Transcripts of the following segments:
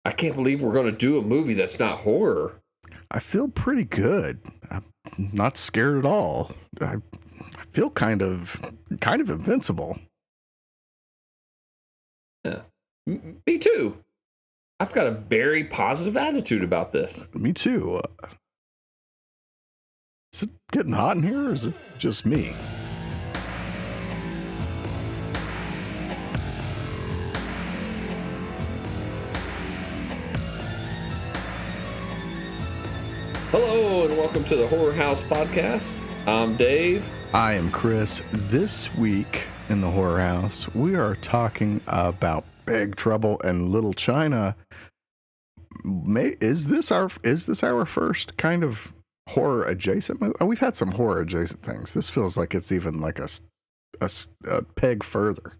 I can't believe we're going to do a movie that's not horror. I feel pretty good. I'm not scared at all. I feel kind of invincible. Yeah. Me too. I've got a very positive attitude about this. Me too. Is it getting hot in here, or is it just me? Hello and welcome to the Horror House Podcast. I'm Dave. I am Chris. This week in the Horror House, we are talking about Big Trouble in Little China. Is this our first kind of horror adjacent movie? We've had some horror adjacent things. This feels like it's even like a peg further.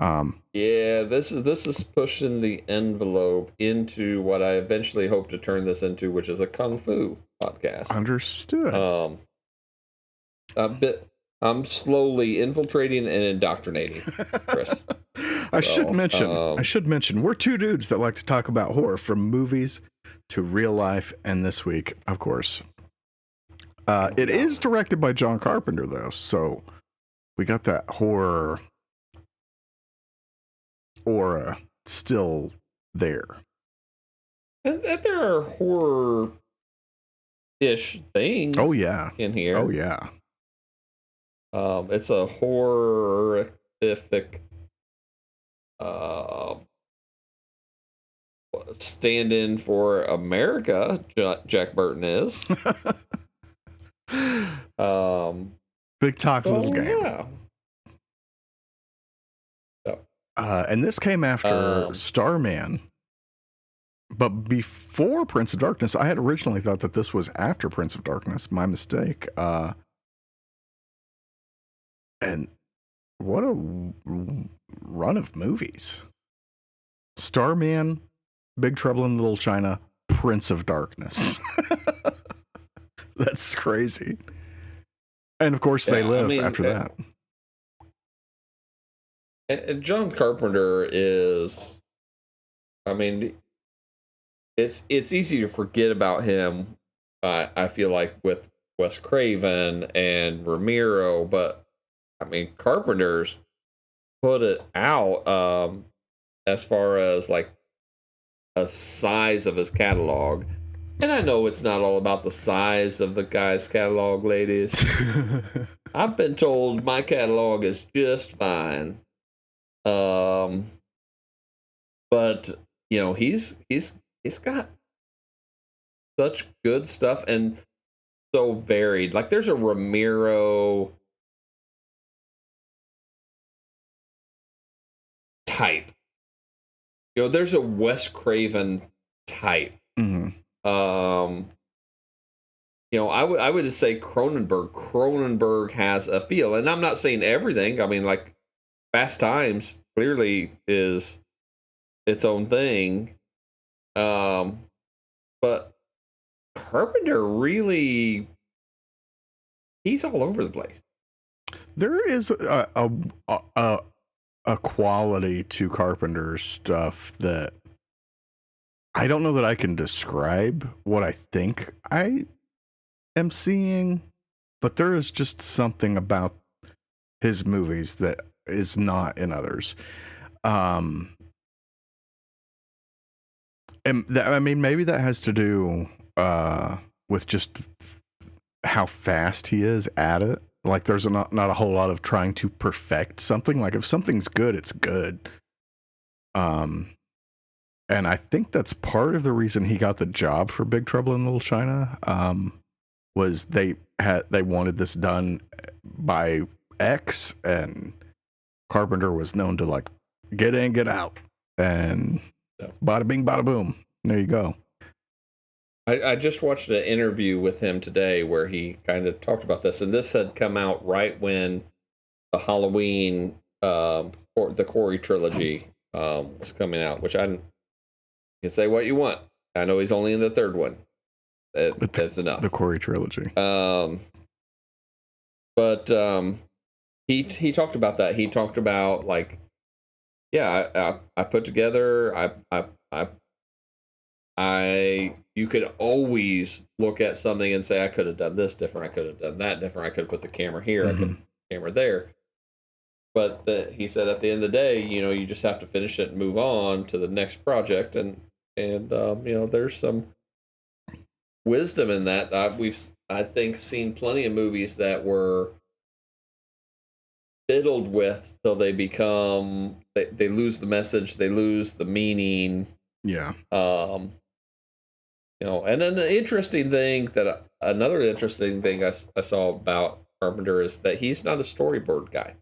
Yeah, this is pushing the envelope into what I eventually hope to turn this into, which is a kung fu podcast. Understood. I'm slowly infiltrating and indoctrinating, Chris. I should mention we're two dudes that like to talk about horror, from movies to real life, and this week, of course, it is directed by John Carpenter, though, so we got that horror aura still there. And there are horror-ish things. Oh yeah, in here. Oh yeah. It's a horrific stand-in for America. Jack Burton is. Big talk, little game. Yeah. And this came after Starman, but before Prince of Darkness. I had originally thought that this was after Prince of Darkness. My mistake. And what a run of movies. Starman, Big Trouble in Little China, Prince of Darkness. That's crazy. And of course, they live after that. And John Carpenter is, it's easy to forget about him, I feel like, with Wes Craven and Romero, but Carpenter's put it out as far as like a size of his catalog. And I know it's not all about the size of the guy's catalog, ladies. I've been told my catalog is just fine. But you know, he's got such good stuff and so varied. Like there's a Romero type. You know, there's a Wes Craven type. Mm-hmm. You know, I would just say Cronenberg has a feel, and I'm not saying everything. Like Fast Times clearly is its own thing. But Carpenter really, he's all over the place. There is a quality to Carpenter's stuff that I don't know that I can describe what I think I am seeing, but there is just something about his movies that is not in others. And maybe that has to do with just how fast he is at it. Like there's not a whole lot of trying to perfect something. Like if something's good, it's good. And I think that's part of the reason he got the job for Big Trouble in Little China. Was they wanted this done by X, and Carpenter was known to like get in, get out, and bada bing, bada boom. There you go. I just watched an interview with him today where he kind of talked about this, and this had come out right when the Halloween, the Corey trilogy was coming out, which you can say what you want. I know he's only in the third one. That's enough. The Corey trilogy. But he talked about that. He talked about like, yeah, I put together, I you could always look at something and say, I could have done this different, I could have done that different, I could have put the camera here, I could have put the camera there. But he said at the end of the day, you just have to finish it and move on to the next project, and there's some wisdom in that. I think seen plenty of movies that were fiddled with till they become they lose the message, they lose the meaning. Yeah. And then another interesting thing I saw about Carpenter is that he's not a storyboard guy.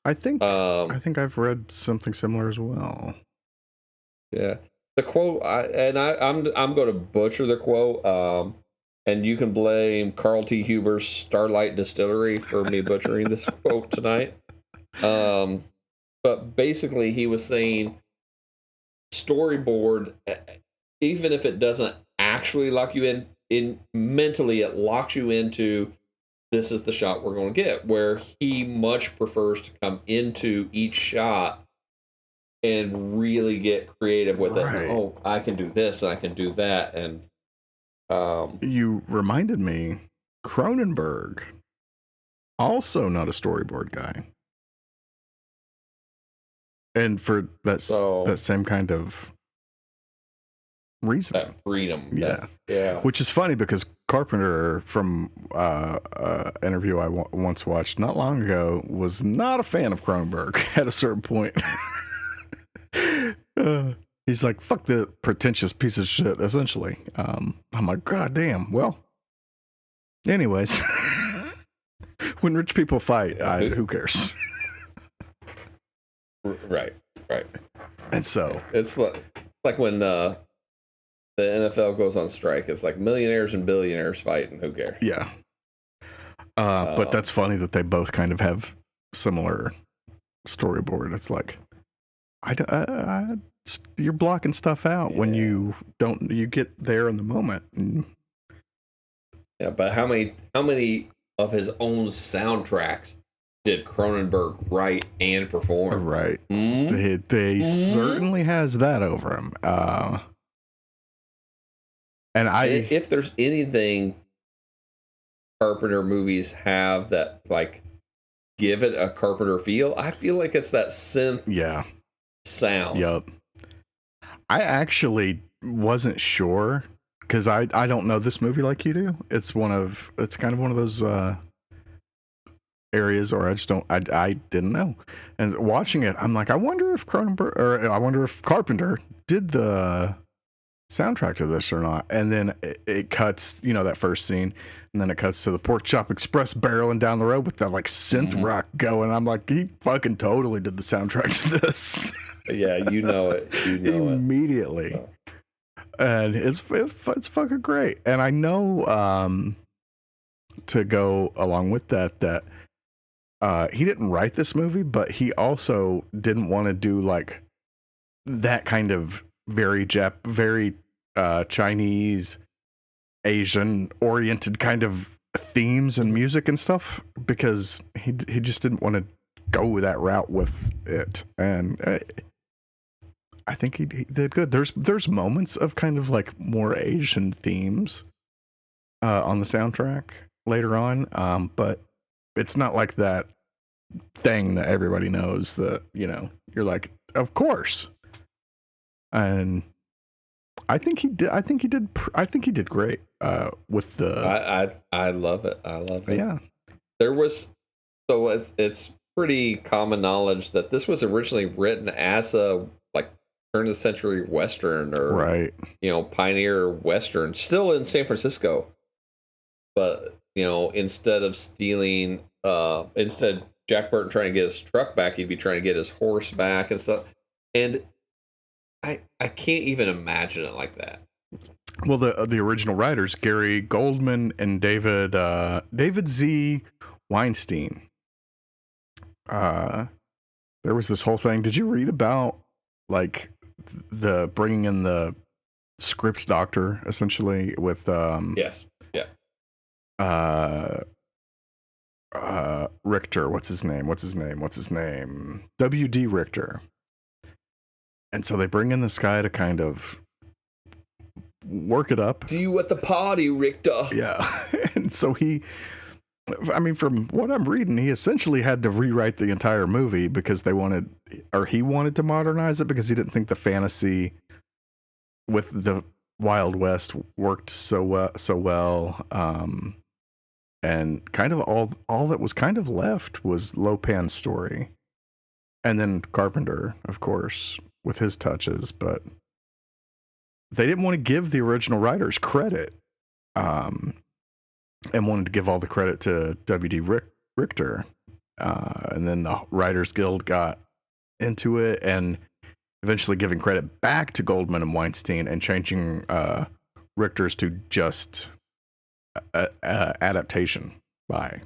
I think I've read something similar as well. Yeah, the quote, I'm going to butcher the quote. And you can blame Carl T. Huber's Starlight Distillery for me butchering this quote tonight. But basically, he was saying storyboard, even if it doesn't actually lock you in mentally, it locks you into this is the shot we're going to get. Where he much prefers to come into each shot and really get creative with it. Oh, I can do this and I can do that, and you reminded me, Cronenberg, also not a storyboard guy, and for that same kind of reason, that freedom, yeah. Which is funny because Carpenter, from interview I once watched not long ago, was not a fan of Cronenberg at a certain point. He's like, fuck the pretentious piece of shit, essentially. I'm like, God damn. Well, anyways, when rich people fight, who cares? Right. And so it's like when the NFL goes on strike. It's like millionaires and billionaires fighting. Who cares? Yeah. But that's funny that they both kind of have similar storyboard. It's like, you're blocking stuff out when you get there in the moment. Yeah, but how many of his own soundtracks did Cronenberg write and perform? Right. They certainly has that over him. And if there's anything Carpenter movies have that like give it a Carpenter feel, I feel like it's that synth sound. Yep. I actually wasn't sure because I don't know this movie like you do. It's kind of one of those areas, or I didn't know. And watching it, I'm like, I wonder if Carpenter did the soundtrack to this or not. And then it cuts, that first scene, and then it cuts to the Pork Chop Express barreling down the road with that like synth rock going. I'm like, he fucking totally did the soundtrack to this. Yeah, you know it. Immediately. Oh. And it's fucking great. And I know to go along with that he didn't write this movie, but he also didn't want to do like that kind of very Chinese, Asian oriented kind of themes and music and stuff, because he just didn't want to go that route with it. And I think he did good. There's moments of kind of like more Asian themes on the soundtrack later on, but it's not like that thing that everybody knows that, you're like, of course. And I think he did great with the I love it. I love it. Yeah. It's pretty common knowledge that this was originally written as a like turn of the century Western, or pioneer Western, still in San Francisco. But instead Jack Burton trying to get his truck back, he'd be trying to get his horse back and stuff. And I can't even imagine it like that. Well, the original writers, Gary Goldman and David Z. Weinstein. There was this whole thing. Did you read about like the bringing in the script doctor essentially with Yes. Yeah. Richter, what's his name? W.D. Richter. And so they bring in this guy to kind of work it up. See you at the party, Richter. Yeah. And so from what I'm reading, he essentially had to rewrite the entire movie because he wanted to modernize it because he didn't think the fantasy with the Wild West worked so well. And kind of all that was kind of left was Lopan's story. And then Carpenter, of course, with his touches, but they didn't want to give the original writers credit. And wanted to give all the credit to W.D. Richter. And then the Writers Guild got into it and eventually giving credit back to Goldman and Weinstein and changing Richter's to just adaptation by,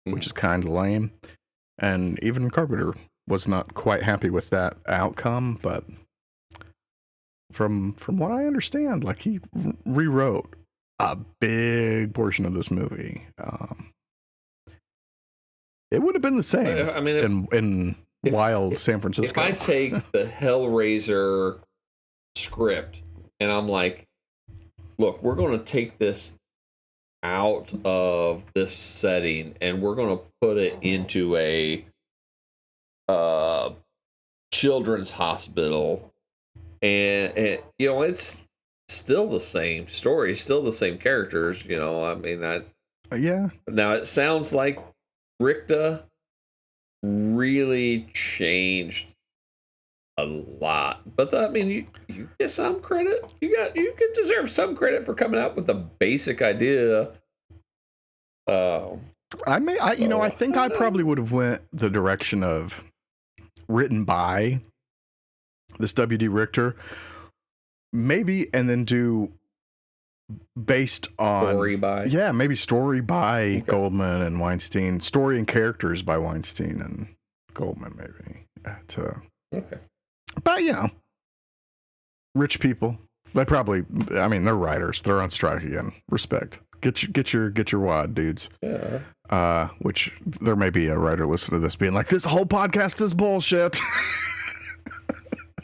which is kind of lame. And even Carpenter was not quite happy with that outcome, but from what I understand, like he rewrote a big portion of this movie. It would have been the same. I mean, in wild San Francisco. If I take the Hellraiser script and I'm like, look, we're going to take this out of this setting and we're going to put it into a children's hospital, and you know, it's still the same story, still the same characters, you know. I mean, yeah. Now it sounds like Richter really changed a lot, but I mean, you get some credit. You could deserve some credit for coming up with the basic idea. I think I probably would have went the direction of written by this W.D. Richter, maybe, and then do based on story by okay. Goldman and Weinstein, story and characters by Weinstein and Goldman, maybe. Okay, but you know, rich people, they probably, I mean, they're writers, they're on strike again. Respect. Get your wad, dudes. Yeah. Which there may be a writer listening to this being like, this whole podcast is bullshit.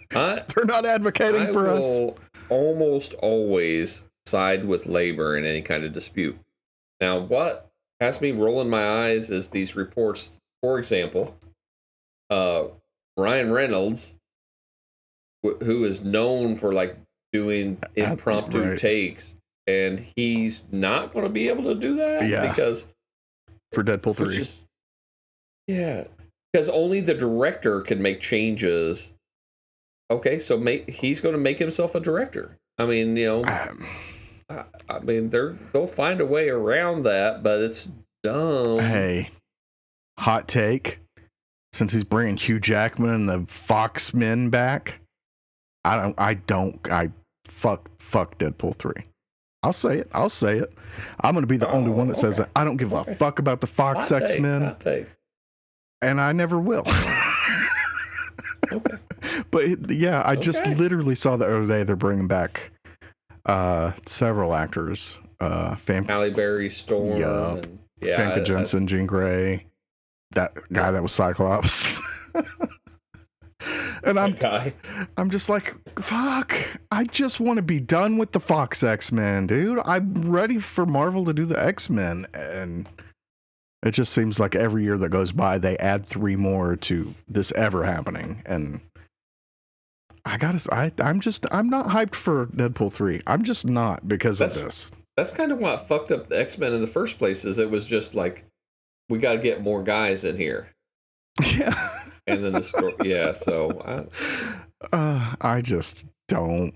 They're not advocating for us. I will almost always side with labor in any kind of dispute. Now, what has me rolling my eyes is these reports. For example, Ryan Reynolds, who is known for like doing impromptu takes, and he's not going to be able to do that because for Deadpool 3. Because only the director can make changes. Okay, so he's going to make himself a director. I mean, you know, I mean, they'll find a way around that, but it's dumb. Hey, hot take. Since he's bringing Hugh Jackman and the Fox men back, I fuck Deadpool 3. I'll say it. I'm going to be the only one that says that. I don't give a fuck about the Fox X-Men. And I never will. Okay. But yeah, I just literally saw the other day they're bringing back several actors. Halle Berry, Storm. Famke Jensen, Jean Grey. That guy that was Cyclops. And I'm just like, fuck, I just want to be done with the Fox X-Men, dude. I'm ready for Marvel to do the X-Men. And it just seems like every year that goes by, they add 3 more to this ever happening. And I'm not hyped for Deadpool 3. I'm just not because of this. That's kind of what fucked up the X-Men in the first place, is it was just like, we got to get more guys in here. Yeah. And then the story, so I just don't.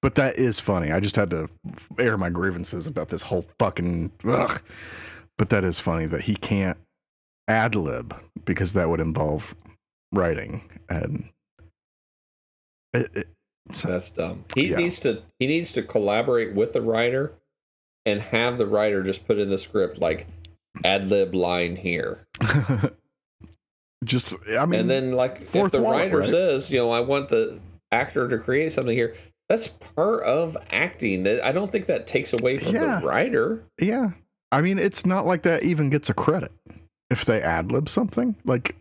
But that is funny. I just had to air my grievances about this whole fucking. But that is funny that he can't ad lib because that would involve writing, and that's dumb. He needs to collaborate with the writer and have the writer just put in the script like ad lib line here. And then like if the writer says, you know, I want the actor to create something here, that's part of acting. I don't think that takes away from the writer. Yeah. I mean, it's not like that even gets a credit if they ad lib something. Like,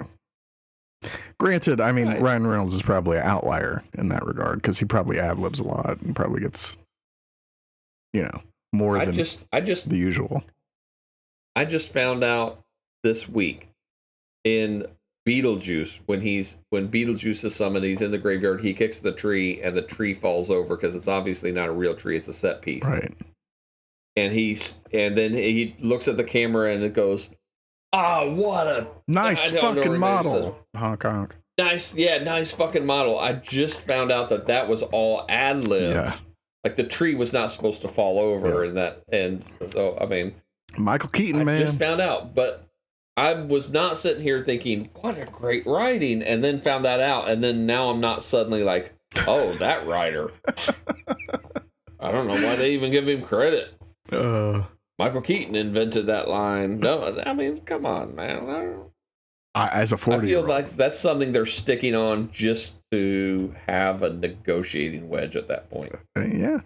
granted, I mean, Ryan Reynolds is probably an outlier in that regard because he probably ad libs a lot and probably gets more I than just the usual. I just found out this week in Beetlejuice when Beetlejuice is summoned, he's in the graveyard, he kicks the tree and the tree falls over because it's obviously not a real tree, it's a set piece. Right. And then he looks at the camera and it goes, what a nice fucking model. Honk honk. Nice fucking model. I just found out that was all ad lib. Yeah. Like the tree was not supposed to fall over, and so I mean, Michael Keaton, man. I just found out, but I was not sitting here thinking, what a great writing, and then found that out, and then now I'm not suddenly like, oh, that writer. I don't know why they even give him credit. Michael Keaton invented that line. No, I mean, come on, man. As a 40-year-old, I feel like that's something they're sticking on just to have a negotiating wedge at that point. Yeah.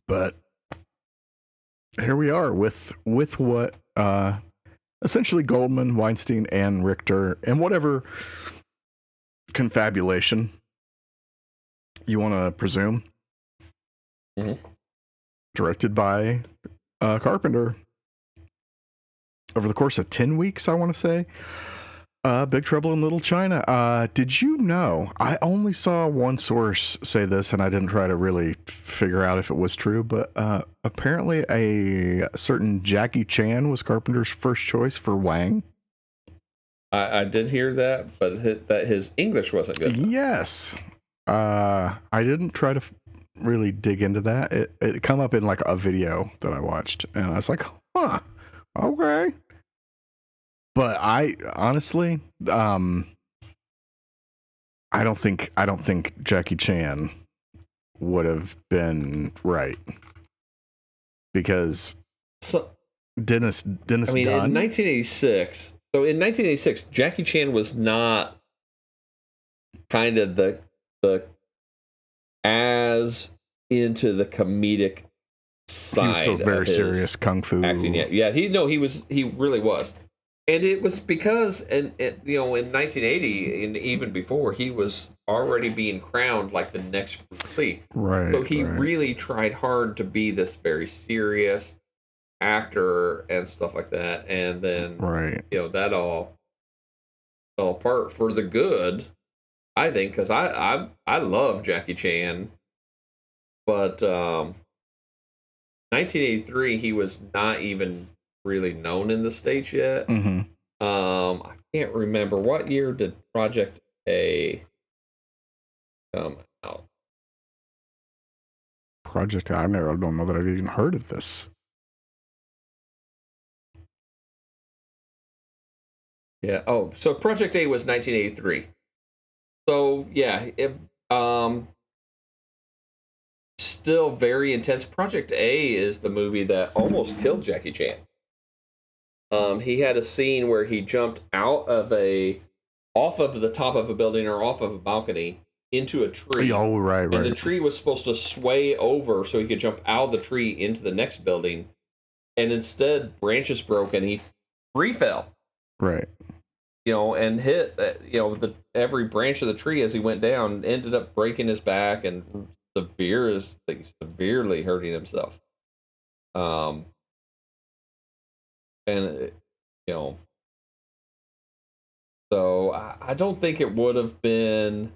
But here we are with what essentially Goldman, Weinstein, and Richter, and whatever confabulation you want to presume, directed by Carpenter over the course of 10 weeks, I want to say. Big Trouble in Little China. Did you know? I only saw one source say this, and I didn't try to really figure out if it was true, but apparently a certain Jackie Chan was Carpenter's first choice for Wang. I did hear that, but that his English wasn't good enough. Yes. I didn't try to really dig into that. It come up in like a video that I watched, and I was like, huh, okay. But I honestly, I don't think Jackie Chan would have been right, because Dennis Dunn. In 1986. So in 1986, Jackie Chan was not kind of the as into the comedic side. He was still very serious kung fu acting. Yeah, he really was. And it was because, in 1980 and even before, he was already being crowned like the next Bruce Lee. Right. So he really tried hard to be this very serious actor and stuff like that. And then, that all fell apart for the good, I think, because I love Jackie Chan. But 1983, he was not even really known in the States yet. I can't remember what year did Project A come out. Project A, I don't know that I've even heard of this. Yeah. Oh, so Project A was 1983. So yeah, still very intense. Project A is the movie that almost killed Jackie Chan. He had a scene where he jumped off of the top of a building or off of a balcony into a tree. Oh, right. And the tree was supposed to sway over so he could jump out of the tree into the next building. And instead, branches broke and he free fell. Right. And hit, every branch of the tree as he went down, ended up breaking his back and severely hurting himself. So I don't think it would have been.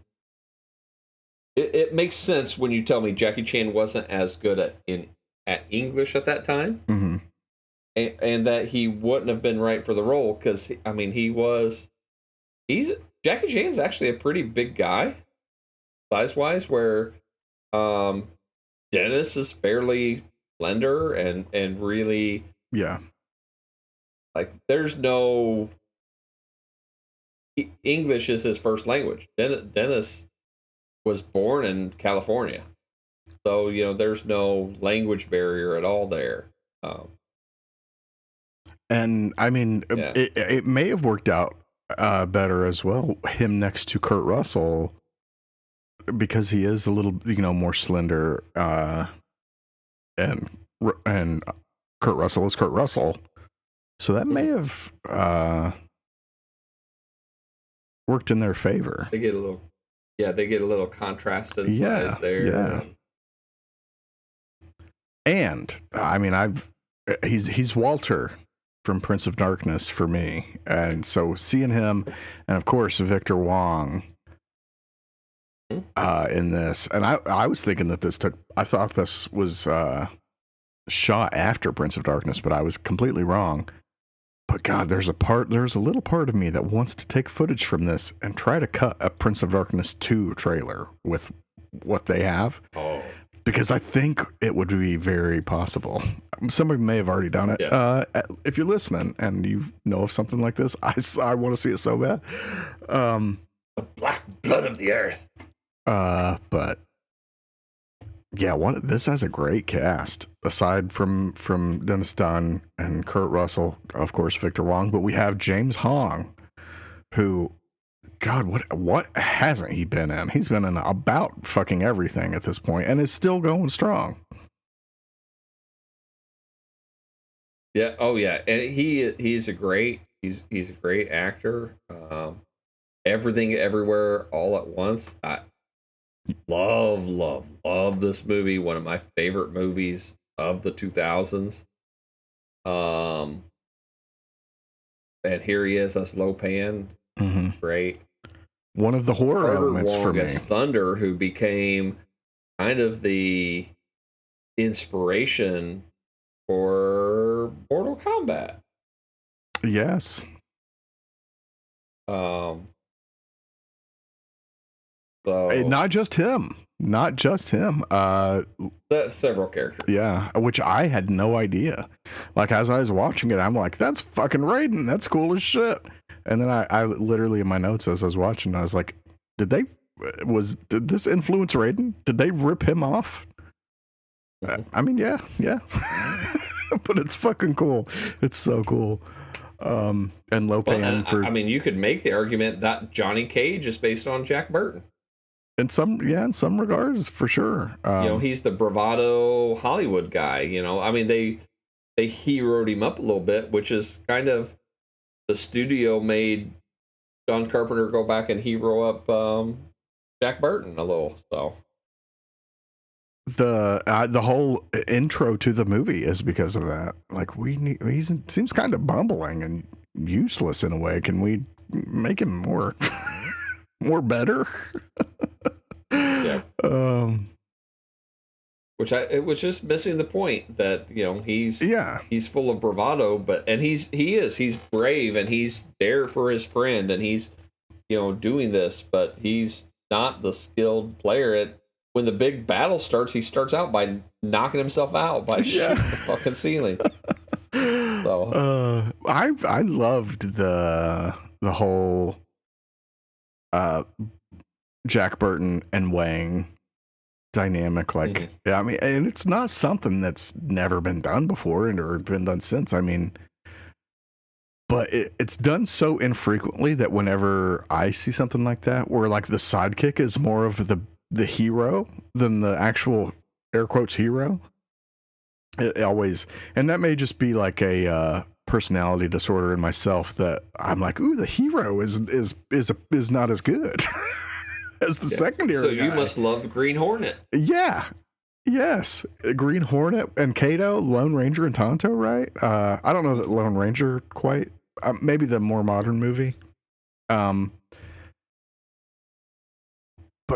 It makes sense when you tell me Jackie Chan wasn't as good at English at that time, and that he wouldn't have been right for the role because Jackie Chan's actually a pretty big guy, size wise. Where Dennis is fairly slender and really like there's no English is his first language. Dennis was born in California, so there's no language barrier at all there. And I mean, it may have worked out better as well, him next to Kurt Russell, because he is a little more slender, and Kurt Russell is Kurt Russell, so that may have worked in their favor. They get a little Yeah, they get a little contrast in Yeah, size there. yeah. And I mean, he's Walter from Prince of Darkness for me, and so seeing him, and of course Victor Wong in this, and I was thinking that I thought this was shot after Prince of Darkness, but I was completely wrong. But God, there's a little part of me that wants to take footage from this and try to cut a Prince of Darkness 2 trailer with what they have. Oh. Because I think it would be very possible. Somebody may have already done it. Yeah. If you're listening and you know of something like this, I want to see it so bad. The black blood of the earth. But yeah, this has a great cast. Aside from Dennis Dunn and Kurt Russell, of course, Victor Wong, but we have James Hong, who, God, what hasn't he been in? He's been in about fucking everything at this point, and is still going strong. Yeah. Oh yeah. And he's a great actor. Everything, everywhere, all at once. I love this movie. One of my favorite movies of the 2000s. And here he is as Lopan. Mm-hmm. Great. One of the horror Carter elements Wong for me. as Thunder, who became kind of the inspiration for Mortal Kombat. Yes. So Not just him. that's several characters. Yeah, which I had no idea. Like, as I was watching it, I'm like, that's fucking Raiden. That's cool as shit. And then I literally in my notes as I was watching, I was like, did this influence Raiden? Did they rip him off? Mm-hmm. I mean, yeah. But it's fucking cool. It's so cool. And Lopan I mean, you could make the argument that Johnny Cage is based on Jack Burton. In some regards, for sure. He's the bravado Hollywood guy. I mean, they heroed him up a little bit, which is kind of the studio made John Carpenter go back and hero up Jack Burton a little. So the whole intro to the movie is because of that. Like, he seems kind of bumbling and useless in a way. Can we make him more better? Yeah. It was just missing the point that he's full of bravado, and he's brave, and he's there for his friend, and he's doing this, but he's not the skilled player. When the big battle starts, he starts out by knocking himself out by shooting the fucking ceiling. So I loved the whole Jack Burton and Wang dynamic. Like, mm-hmm. Yeah, I mean, and it's not something that's never been done before or been done since. I mean, but it's done so infrequently that whenever I see something like that, where like the sidekick is more of the hero than the actual air quotes hero, it always, and that may just be like a personality disorder in myself, that I'm like, ooh, the hero is not as good as the secondary. So you guy. must love Green Hornet. Yeah. Yes. Green Hornet and Kato, Lone Ranger and Tonto, right? I don't know that Lone Ranger quite. Maybe the more modern movie. But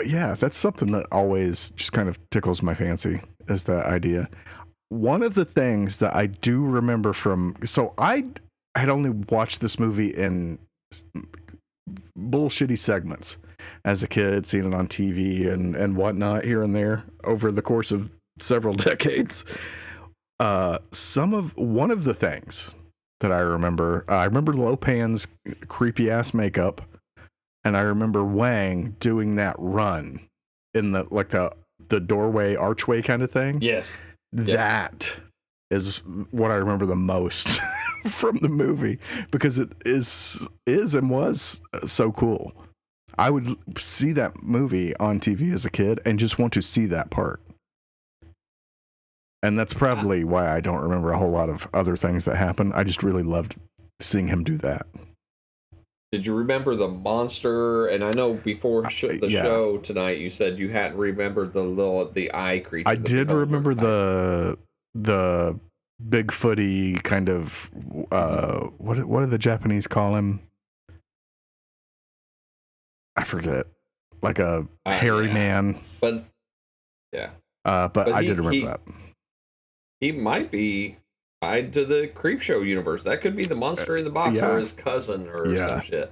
yeah, that's something that always just kind of tickles my fancy, is that idea. One of the things that I do remember so I had only watched this movie in bullshitty segments as a kid, seen it on TV and whatnot here and there over the course of several decades. One of the things that I remember Lopan's creepy ass makeup, and I remember Wang doing that run in the doorway archway kind of thing. Yes. That is what I remember the most from the movie, because it is and was so cool. I would see that movie on TV as a kid and just want to see that part. And that's probably why I don't remember a whole lot of other things that happened. I just really loved seeing him do that. Did you remember the monster? And I know before the show tonight, you said you hadn't remembered the eye creature. I did remember the Bigfooty kind of what do the Japanese call him? I forget. Like a hairy man. But yeah. But I did remember that. He might be tied to the Creepshow universe. That could be the monster in the box or his cousin or some shit.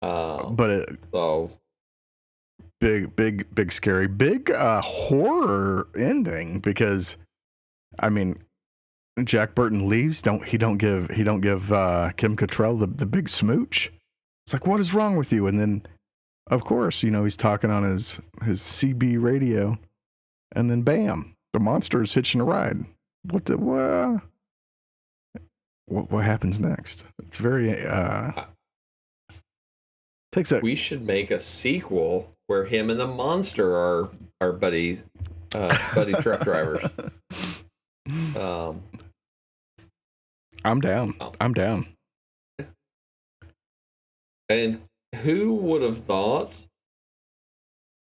So big scary, big horror ending, because I mean, Jack Burton leaves. He don't give Kim Cattrall the big smooch. It's like, what is wrong with you? And then, of course, he's talking on his CB radio, and then bam, the monster is hitching a ride. What happens next? It's very we should make a sequel where him and the monster are buddy truck drivers. I'm down. I'm down. And who would have thought,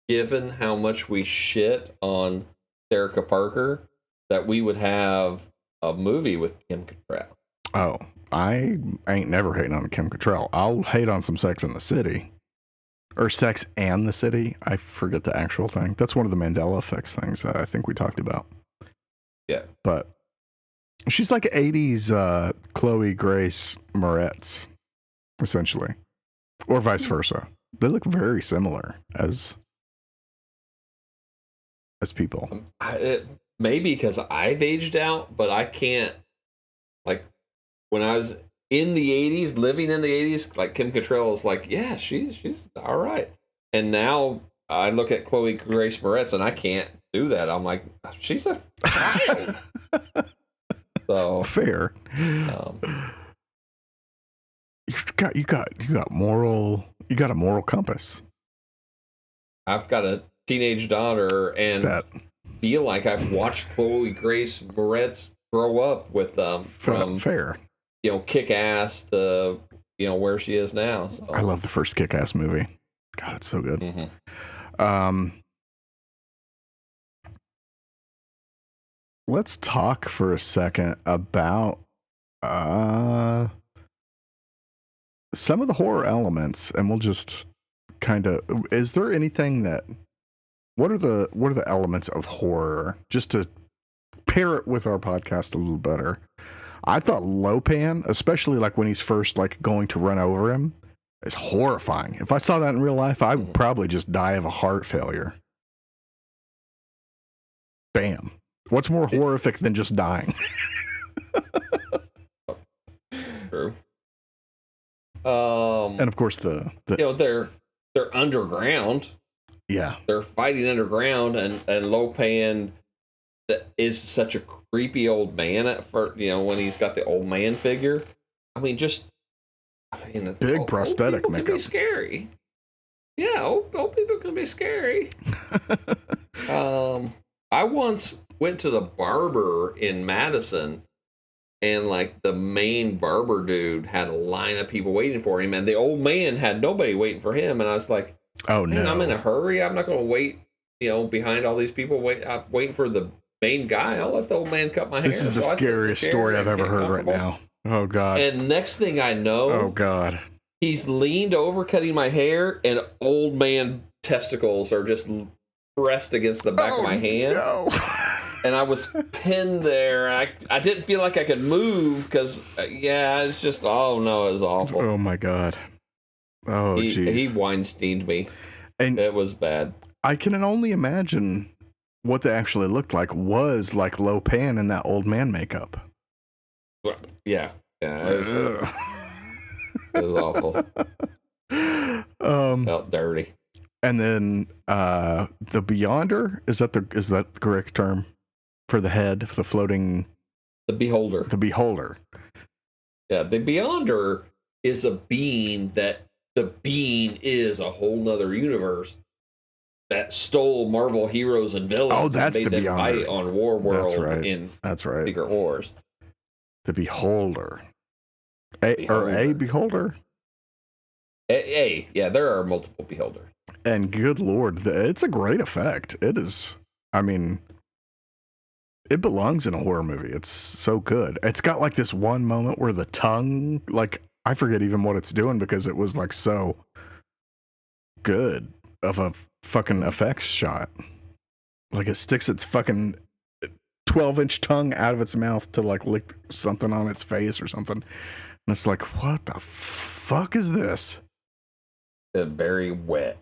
given how much we shit on Erica Parker, that we would have a movie with Kim Cattrall? Oh, I ain't never hating on Kim Cattrall. I'll hate on some Sex in the City. Or Sex and the City. I forget the actual thing. That's one of the Mandela effects things that I think we talked about. Yeah. But she's like 80s Chloe Grace Moretz, essentially. Or vice versa. They look very similar as people. Maybe because I've aged out, but I can't. Like, when I was in the 80s, living in the 80s, like, Kim Cattrall is like, yeah, she's all right. And now I look at Chloe Grace Moretz and I can't do that. I'm like, she's a child. So fair. You got a moral compass. I've got a teenage daughter and feel like I've watched Chloe Grace Moretz grow up with from fair. Kick-Ass to where she is now. So. I love the first Kick-Ass movie. God, it's so good. Mm-hmm. Let's talk for a second about some of the horror elements, and we'll just kind of. Is there anything what are the elements of horror, just to pair it with our podcast a little better? I thought Lopan, especially like when he's first like going to run over him, is horrifying. If I saw that in real life, I would probably just die of a heart failure. Bam. What's more horrific than just dying? True. And of course they're underground. Yeah. They're fighting underground, and Lopan is such a creepy old man at first, when he's got the old man figure. I mean, the big prosthetic old makeup can be scary. Yeah, old people can be scary. I once went to the barber in Madison, and like the main barber dude had a line of people waiting for him, and the old man had nobody waiting for him, and I was like, oh no, I'm in a hurry. I'm not going to wait, behind all these people I'm waiting for the main guy. I'll let the old man cut my hair. This is the scariest story I've ever heard right now. Oh God. And next thing I know, oh God, he's leaned over cutting my hair, and old man testicles are just pressed against the back of my hand. No. And I was pinned there. I didn't feel like I could move because, it's just, oh no, it was awful. Oh my God. Oh, geez. He Weinsteined me. And it was bad. I can only imagine what they actually looked like was like Lopan in that old man makeup. Yeah. It was awful. Felt dirty. And then the Beyonder, is that the correct term for the head, for the floating? The Beholder. The Beholder. Yeah, the Beyonder is a being that the being is a whole nother universe that stole Marvel heroes and villains. Oh, that's and made the them Beyonder. fight on War World. That's right. That's right. Secret Wars. The Beholder. A Beholder? Hey, yeah, there are multiple beholders. And good Lord, it's a great effect. It is. I mean, it belongs in a horror movie. It's so good. It's got like this one moment where the tongue, like, I forget even what it's doing because it was like so good of a fucking effects shot. Like it sticks its fucking 12-inch tongue out of its mouth to like lick something on its face or something. And it's like, what the fuck is this? They're very wet.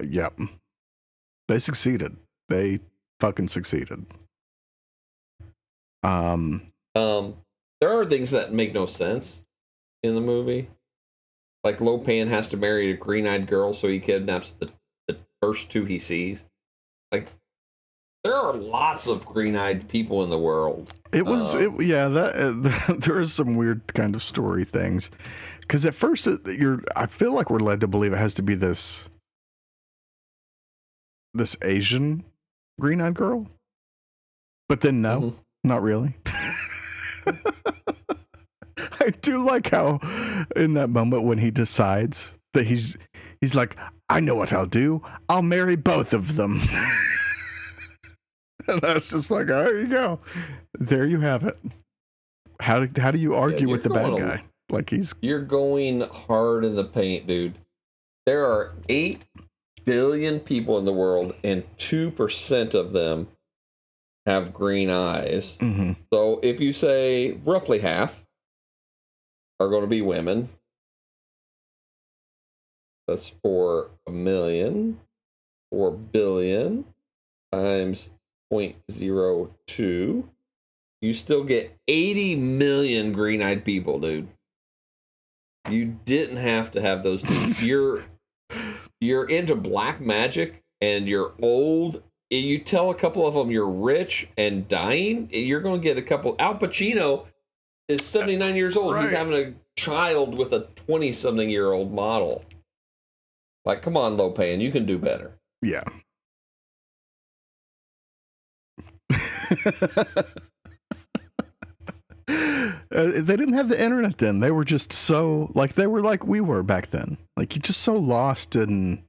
Yep. They succeeded. They fucking succeeded. There are things that make no sense in the movie. Like Lopan has to marry a green-eyed girl, so he kidnaps the first two he sees. Like, there are lots of green-eyed people in the world. There is some weird kind of story things. Because at first, I feel like we're led to believe it has to be this Asian green-eyed girl. But then no, not really. I do like how in that moment when he decides that he's like, I know what I'll do. I'll marry both of them. And that's just like, oh, there you go. There you have it. How do you argue with the bad guy? Like you're going hard in the paint, dude. There are 8 billion people in the world, and 2% of them have green eyes. Mm-hmm. So if you say roughly half are going to be women, that's 4 million. 4 billion times 0.02. You still get 80 million green-eyed people, dude. You didn't have to have those two. You're into black magic and you're old. You tell a couple of them you're rich and dying, you're going to get a couple. Al Pacino is 79 years old. Right. He's having a child with a 20-something-year-old model. Like, come on, Lopan, you can do better. Yeah. They didn't have the internet then. They were just so they were like we were back then. Like you're just so lost in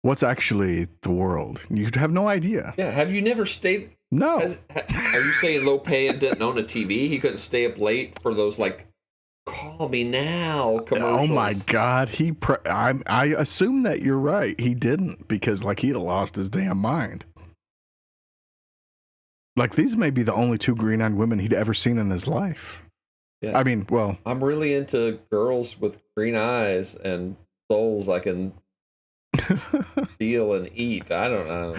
what's actually the world. You have no idea. Yeah. Have you never stayed? No. Are you saying Lopan didn't own a TV? He couldn't stay up late for those call me now commercials? Oh my God. I assume that you're right. He didn't because he'd have lost his damn mind. Like these may be the only 2 green-eyed women he'd ever seen in his life. Yeah. I mean, well, I'm really into girls with green eyes and souls I can steal and eat. I don't know.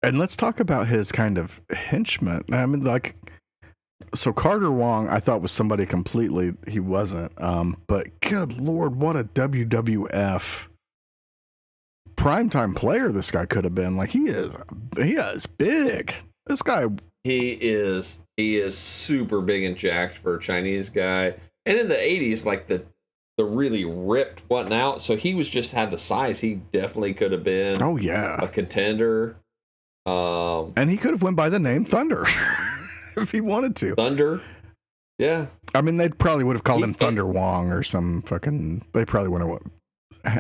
And let's talk about his kind of henchman. I mean, so Carter Wong, I thought was somebody completely. He wasn't. But good Lord, what a WWF primetime player this guy could have been. He is big. This guy. He is super big and jacked for a Chinese guy. And in the 80s, the really ripped wasn't out, so he had the size. He definitely could have been a contender. And he could have went by the name Thunder if he wanted to. Thunder? Yeah. I mean, they probably would have called him Thunder Wong or some fucking. They probably would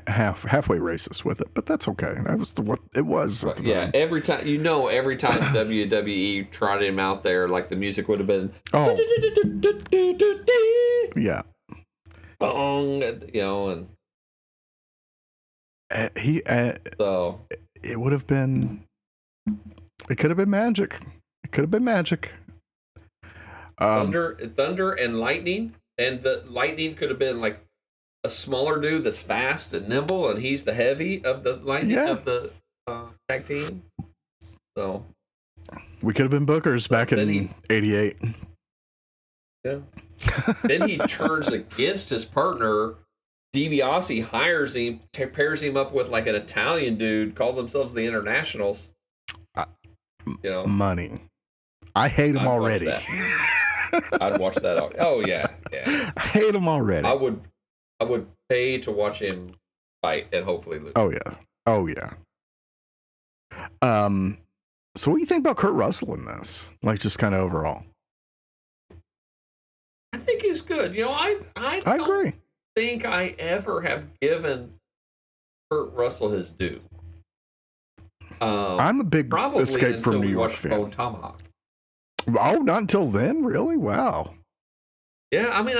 have halfway racist with it, but that's okay. That was what it was. At the time. Every time WWE trotted him out there, the music would have been. Oh. Yeah. Bong, and so it would have been. It could have been magic. It could have been magic. Thunder and lightning, and the lightning could have been a smaller dude that's fast and nimble, and he's the heavy of the lightning of the tag team. So we could have been bookers back in '88. Yeah. Then he turns against his partner. DiBiase hires him, pairs him up with an Italian dude, call themselves the Internationals. Money. I hate him already. I'd watch that. Oh yeah. I hate him already. I would pay to watch him fight and hopefully lose. Oh yeah. So what do you think about Kurt Russell in this? Just kind of overall. I think he's good. You know, I I don't agree. think I ever have given Kurt Russell his due. I'm a big Probably Escape from New York fan. Bone Tomahawk. Oh, not until then, really? Wow. Yeah, I mean,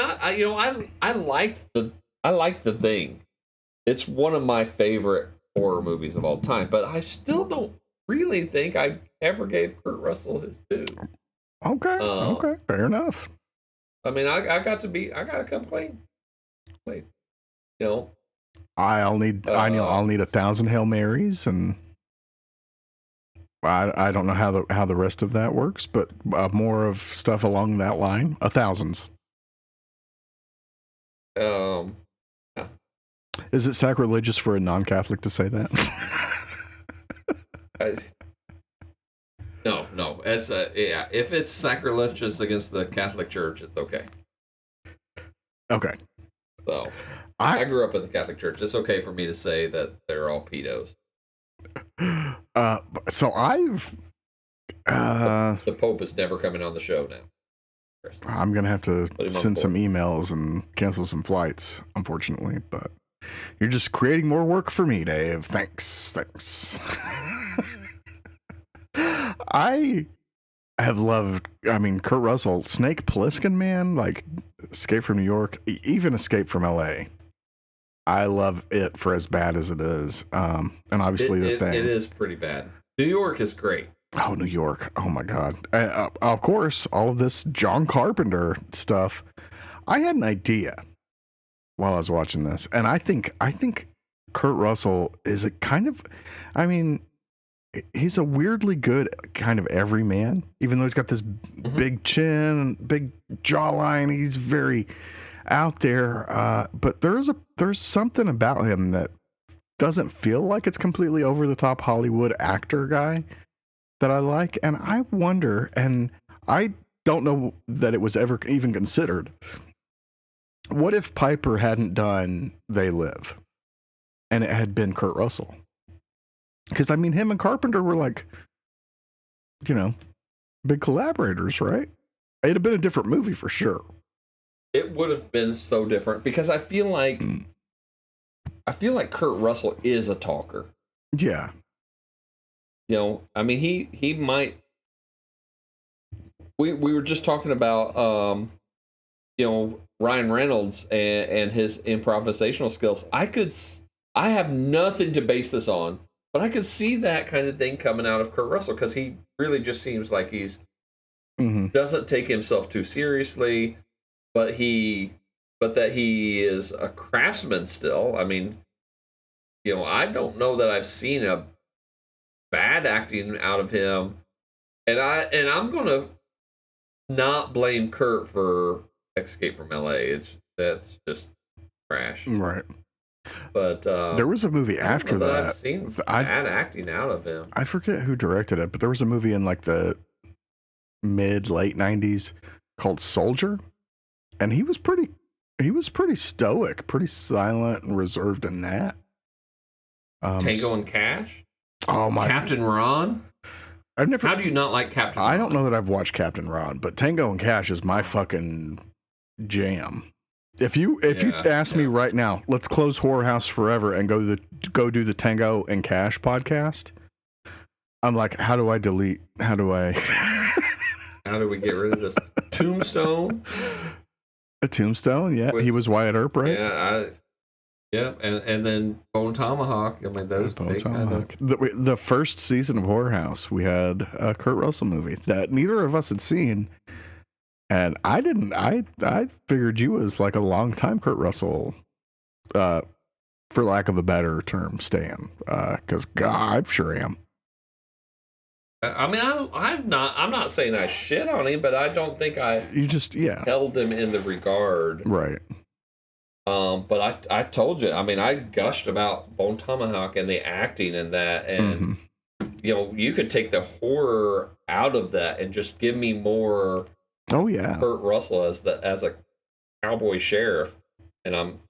I like the Thing. It's one of my favorite horror movies of all time, but I still don't really think I ever gave Kurt Russell his due. Okay, okay, fair enough. I mean, I gotta come clean. Wait, you know, I'll need 1,000 Hail Marys, and I don't know how the rest of that works, but more of stuff along that line. 1,000s. Yeah. Is it sacrilegious for a non-Catholic to say that? No. It's yeah. If it's sacrilegious against the Catholic Church, it's okay. Okay. So I grew up in the Catholic Church. It's okay for me to say that they're all pedos. So I've the Pope is never coming on the show now. I'm gonna have to send some emails and cancel some flights, unfortunately, but you're just creating more work for me, Dave. Thanks. I have loved, Kurt Russell, Snake Plissken, man, like Escape from New York, even Escape from LA. I love it for as bad as it is. And obviously The Thing. It is pretty bad. New York is great. Oh, New York. Oh my God. Of course, all of this John Carpenter stuff. I had an idea while I was watching this, and I think Kurt Russell is a kind of, he's a weirdly good kind of everyman, even though he's got this big chin, big jawline. He's very out there, but there's something about him that doesn't feel like it's completely over the top Hollywood actor guy that I like, and I wonder, and I don't know that it was ever even considered, what if Piper hadn't done They Live and it had been Kurt Russell? Because him and Carpenter were like, big collaborators, right? It'd have been a different movie for sure. It would have been so different, because I feel like Kurt Russell is a talker. Yeah. He might. We were just talking about Ryan Reynolds and his improvisational skills. I have nothing to base this on, but I could see that kind of thing coming out of Kurt Russell, because he really just seems like he's doesn't take himself too seriously, but that he is a craftsman still. I don't know that I've seen a bad acting out of him, and I'm gonna not blame Kurt for Escape from LA. That's just trash, right? But there was a movie after that. I've seen bad acting out of him. I forget who directed it, but there was a movie in like the late 90s called Soldier, and he was pretty stoic, pretty silent and reserved in that. Tango and Cash. Oh my! Captain Ron. I've never. How do you not like Captain Ron? I don't know that I've watched Captain Ron, but Tango and Cash is my fucking jam. If you ask me right now, let's close Horror House forever and go do the Tango and Cash podcast, I'm like, how do I how do we get rid of this? Tombstone? A Tombstone, yeah. He was Wyatt Earp, right? Yeah, and then Bone Tomahawk. Those Bone Tomahawk. The first season of Horror House, we had a Kurt Russell movie that neither of us had seen. And I didn't. I figured you was like a long time Kurt Russell, for lack of a better term, stan. Because I sure am. I'm not saying I shit on him, but I don't think held him in the regard. Right. But I told you. I gushed about Bone Tomahawk and the acting and that, and you could take the horror out of that and just give me more. Oh yeah, Kurt Russell as a cowboy sheriff, and I'm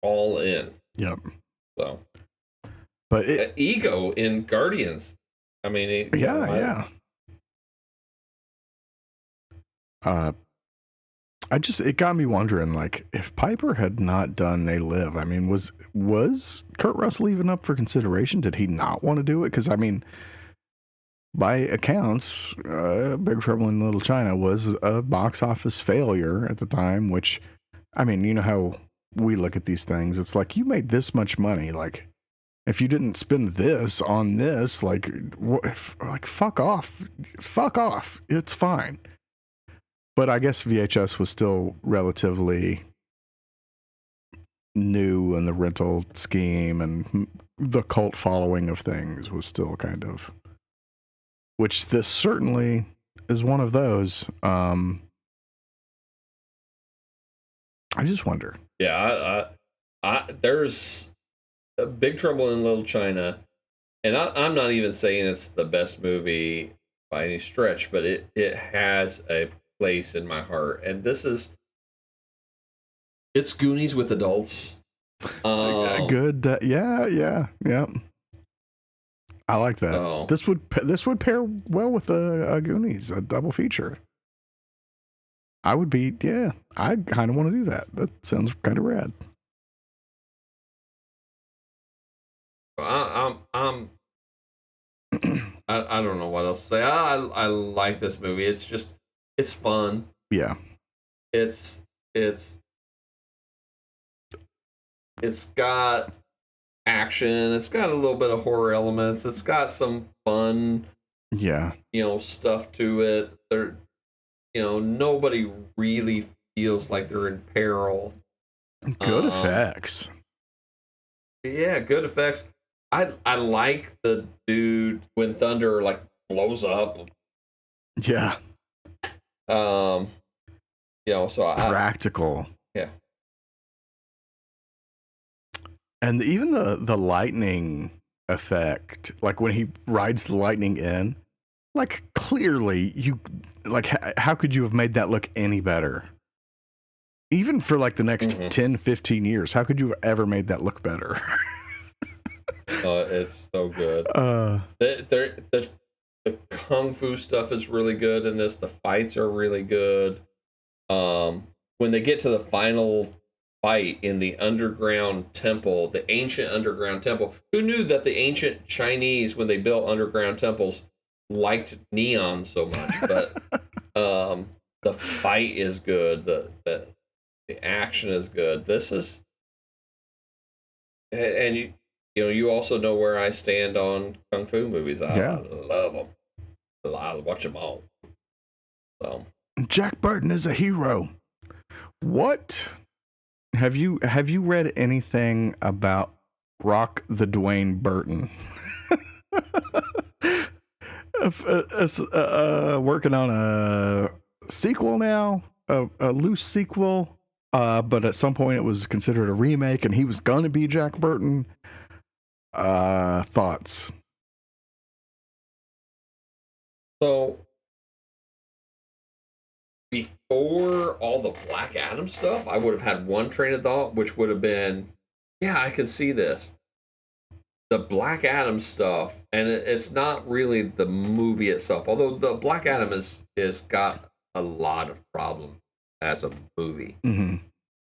all in. Yep. So, but Ego in Guardians. Yeah. it got me wondering, like, if Piper had not done They Live, I mean, was Kurt Russell even up for consideration? Did he not want to do it? Because, I mean, by accounts, Big Trouble in Little China was a box office failure at the time, which, I mean, you know how we look at these things. It's like, you made this much money. Like, if you didn't spend this on this, like fuck off. Fuck off. It's fine. But I guess VHS was still relatively new in the rental scheme, and the cult following of things was still kind of, which this certainly is one of those. I just wonder. Yeah, there's a Big Trouble in Little China, and I'm not even saying it's the best movie by any stretch, but it has a place in my heart, and it's Goonies with adults. Good, yeah. I like that. Oh. This would pair well with a Goonies, a double feature. I kind of want to do that. That sounds kind of rad. I don't know what else to say. I like this movie. It's fun. Yeah. It's got action. It's got a little bit of horror elements. It's got some fun, stuff to it. Nobody really feels like they're in peril. Good effects. Yeah, good effects. I like the dude when thunder like blows up. Yeah. So practical. Yeah. And even the lightning effect, like when he rides the lightning in, like clearly how could you have made that look any better? Even for like the next 10, 15 years, how could you have ever made that look better? It's so good. The kung fu stuff is really good in this. The fights are really good. When they get to the final fight in the underground temple, the ancient underground temple, who knew that the ancient Chinese, when they built underground temples, liked neon so much? But the fight is good. The action is good. This is, and you also know where I stand on kung fu movies. I love them. I watch them all. So Jack Burton is a hero. What have you read anything about Rock the Dwayne Burton? Working on a sequel now, a loose sequel, but at some point it was considered a remake, and he was gonna be Jack Burton. Thoughts? So before all the Black Adam stuff, I would have had one train of thought, which would have been, yeah, I can see this. The Black Adam stuff, and it's not really the movie itself, although the Black Adam is got a lot of problems as a movie. Mm-hmm.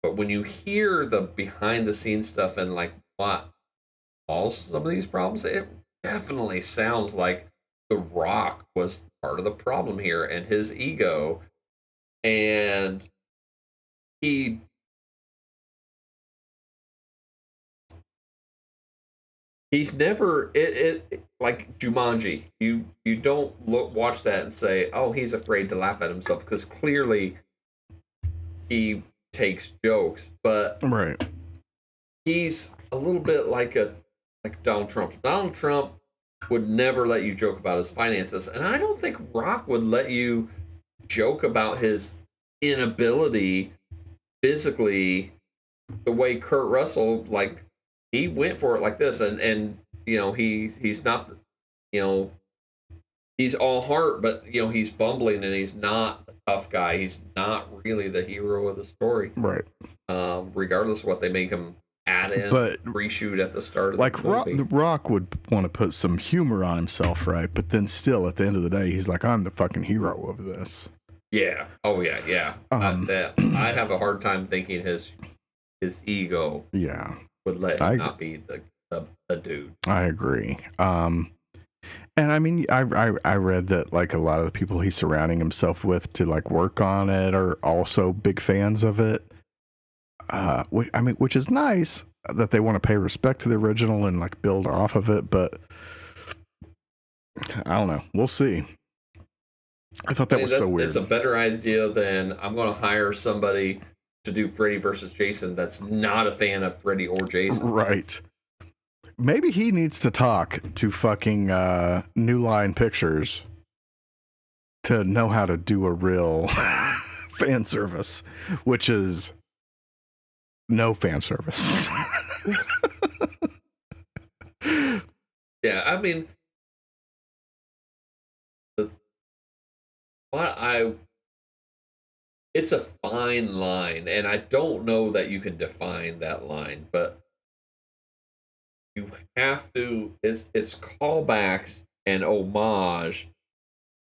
But when you hear the behind the scenes stuff and like what caused some of these problems, it definitely sounds like The Rock was part of the problem here, and his ego, and he's never it like Jumanji. You don't watch that and say, oh, he's afraid to laugh at himself, because clearly he takes jokes, but right, he's a little bit like Donald Trump. Donald Trump would never let you joke about his finances, and I don't think Rock would let you joke about his inability physically the way Kurt Russell, like, he went for it like this, and he's not, he's all heart, but he's bumbling, and he's not a tough guy. He's not really the hero of the story, right? Regardless of what they make him add in, but reshoot at the start of like the movie. The Rock would want to put some humor on himself, right? But then still, at the end of the day, he's like, I'm the fucking hero of this. Yeah. Oh yeah. Yeah. Um, I have a hard time thinking his ego yeah, would let him I not be the dude. I agree. And I mean, I read that like a lot of the people he's surrounding himself with to like work on it are also big fans of it. I mean, which is nice that they want to pay respect to the original and like build off of it, but I don't know. We'll see. I thought I that mean, was so it's weird. a better idea than I'm going to hire somebody to do Freddy versus Jason that's not a fan of Freddy or Jason. Right. Maybe he needs to talk to fucking New Line Pictures to know how to do a real fan service, which is no fan service. Yeah, I mean, the, what I it's a fine line, and I don't know that you can define that line, but you have to. It's callbacks and homage,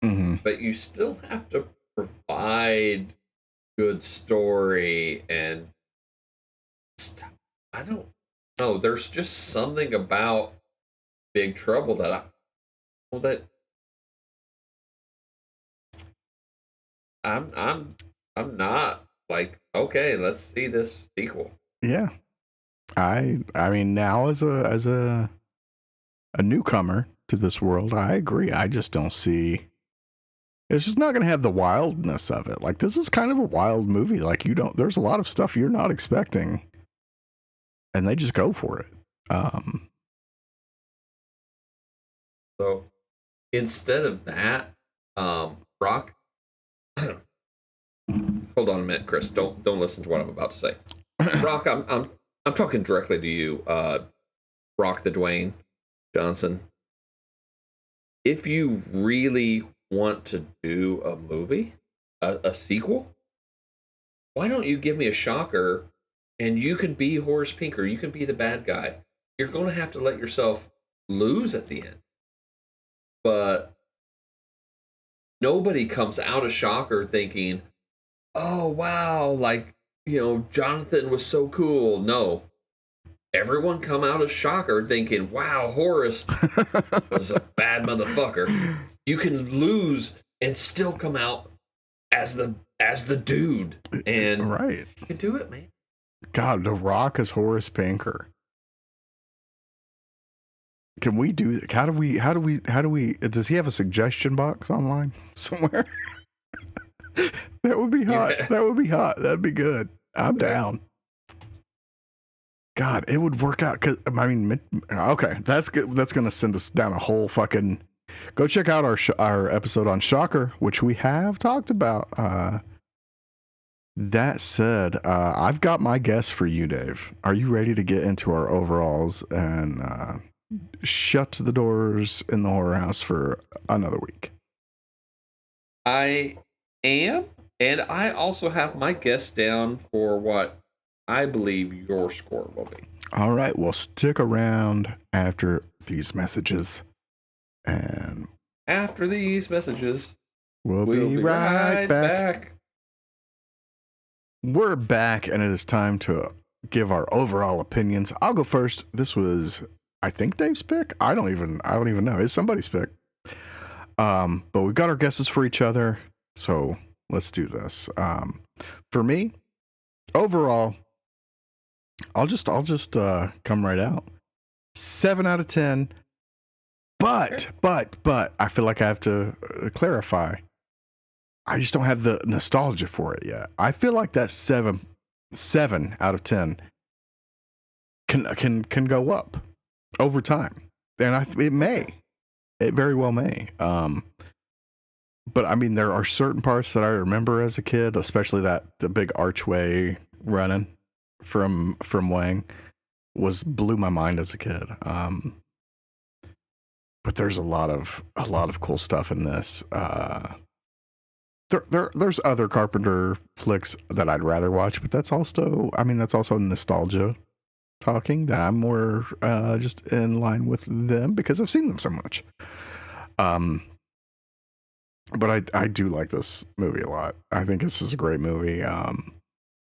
Mm-hmm. but you still have to provide good story and I don't know. There's just something about Big Trouble that well, that I'm I'm I'm not like okay. Let's see this sequel. Yeah. I mean now as a newcomer to this world, I agree. I just don't see it's just not going to have the wildness of it. Like this is kind of a wild movie. Like you don't there's a lot of stuff you're not expecting and they just go for it. Um So instead of that, Rock. Hold on a minute, Chris. Don't listen to what I'm about to say. Rock, I'm talking directly to you, Rock the Dwayne Johnson. If you really want to do a movie, a sequel, why don't you give me a shocker and you can be Horace Pinker, you can be the bad guy. You're going to have to let yourself lose at the end. But nobody comes out of Shocker thinking, "Oh wow, like, Jonathan was so cool." No. Everyone come out of Shocker thinking, "Wow, Horace was a bad motherfucker." You can lose and still come out as the dude, and right. you can do it, man. God, The Rock is Horace Pinker. Can we do that? How do we does he have a suggestion box online somewhere? That would be hot. Yeah. That would be hot. That'd be good. I'm down. God, it would work out. Cause I mean, okay, that's good. That's gonna send us down a whole fucking. Go check out our episode on Shocker, which we have talked about. That said, I've got my guess for you, Dave. Are you ready to get into our overalls and shut the doors in the horror house for another week? I am, and I also have my guess down for what I believe your score will be. All right, well, stick around after these messages, and After these messages, we'll we'll be be right back. We're back, and it is time to give our overall opinions. I'll go first. This was, I think, Dave's pick. I don't even know. It's somebody's pick. But we've got our guesses for each other, so let's do this. For me, overall, I'll just come right out. 7 out of 10. But I feel like I have to clarify. I just don't have the nostalgia for it yet. I feel like that 7 out of 10 can go up over time, and it very well may. But I mean, there are certain parts that I remember as a kid, especially the big archway running from Wang blew my mind as a kid. But there's a lot of cool stuff in this. There's other Carpenter flicks that I'd rather watch, but that's also nostalgia talking. That I'm more just in line with them because I've seen them so much. But I do like this movie a lot. I think this is a great movie.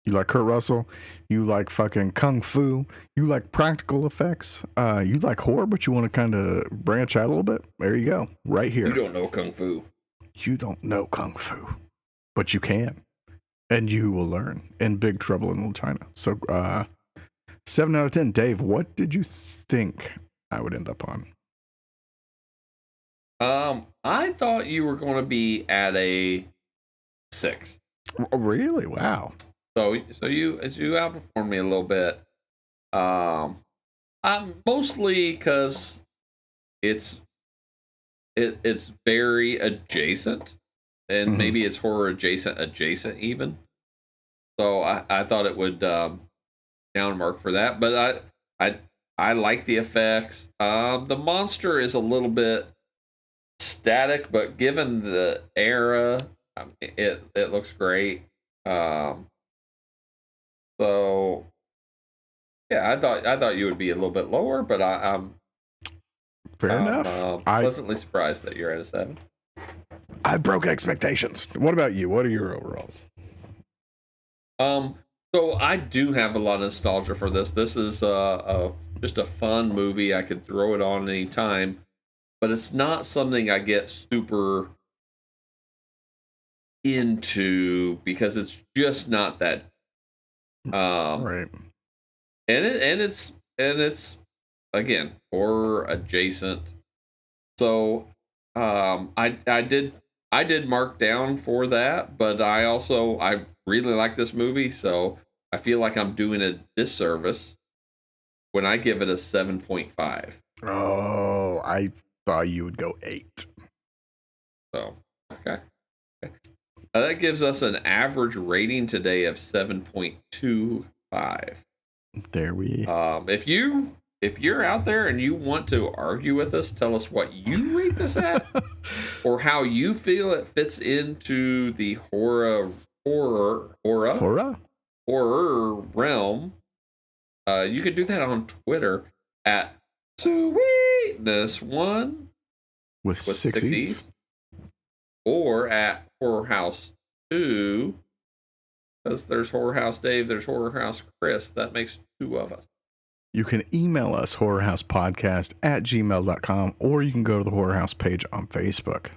You like Kurt Russell, you like fucking kung fu, you like practical effects, you like horror, but you want to kind of branch out a little bit. There you go, right here. You don't know kung fu. You don't know kung fu, but you can, and you will learn in Big Trouble in Little China. So, 7 out of 10. Dave, what did you think I would end up on? I thought you were going to be at a 6. Oh, really? Wow. So you outperformed me a little bit. I'm mostly because it's very adjacent, and maybe it's horror adjacent even. So I thought it would down mark for that, but I like the effects. The monster is a little bit static, but given the era, it looks great. So yeah, I thought you would be a little bit lower, but I'm fair enough. Pleasantly surprised that you're at a 7. I broke expectations. What about you? What are your overalls? So I do have a lot of nostalgia for this. This is just a fun movie. I could throw it on any time, but it's not something I get super into because it's just not that. Right. And it's again horror adjacent. So I did mark down for that, but I really like this movie, so I feel like I'm doing a disservice when I give it a 7.5. Oh, I thought you would go 8. So okay. That gives us an average rating today of 7.25. There we. If you're out there and you want to argue with us, tell us what you rate this at, or how you feel it fits into the horror realm. You can do that on Twitter at Sweetness1 with 6 E's. Or at Horror House 2, because there's Horror House Dave, there's Horror House Chris. That makes 2 of us. You can email us horrorhousepodcast@gmail.com, or you can go to the Horror House page on Facebook.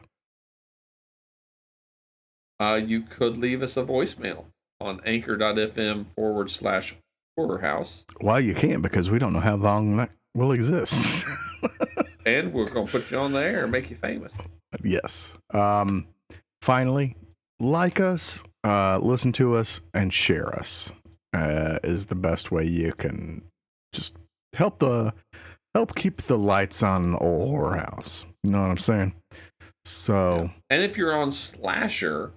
You could leave us a voicemail on anchor.fm/Horror House. Well, you can't, because we don't know how long that will exist. And we're going to put you on the air and make you famous. Yes. Finally, like us, listen to us, and share us is the best way you can just help keep the lights on the old Horror House. You know what I'm saying? So, and if you're on Slasher,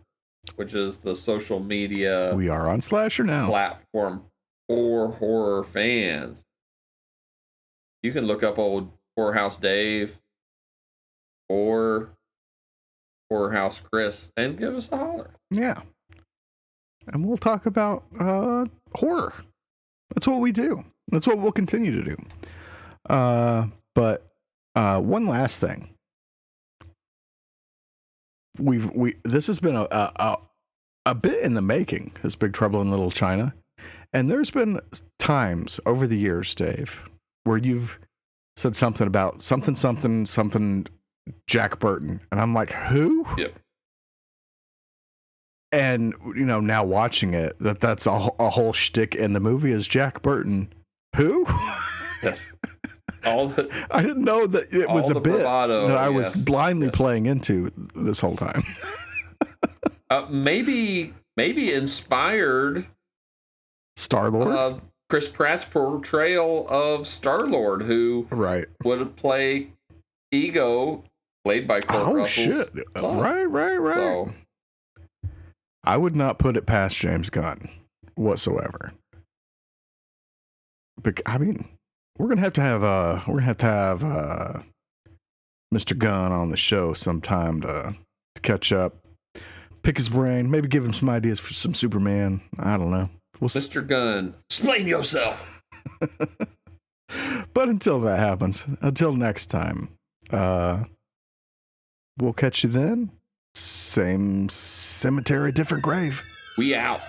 which is the social media, we are on Slasher now, platform for horror fans, you can look up old Horror House Dave or Horror House Chris and give us a holler. Yeah. And we'll talk about horror. That's what we do. That's what we'll continue to do. But one last thing. This has been a bit in the making, this Big Trouble in Little China. And there's been times over the years, Dave, where you've said something about something Jack Burton, and I'm like, who? Yep. And now watching it, that's a whole shtick in the movie is Jack Burton. Who? Yes. I didn't know that it was a bit bravado, that I was blindly playing into this whole time. Maybe inspired Star-Lord? Chris Pratt's portrayal of Star-Lord, who would play Ego, played by Kurt Russell's shit. son. Right. So, I would not put it past James Gunn whatsoever. But, I mean, we're gonna have to have Mr. Gunn on the show sometime to catch up, pick his brain, maybe give him some ideas for some Superman. I don't know. Mr. Gunn, explain yourself. But until that happens, until next time, we'll catch you then. Same cemetery, different grave. We out.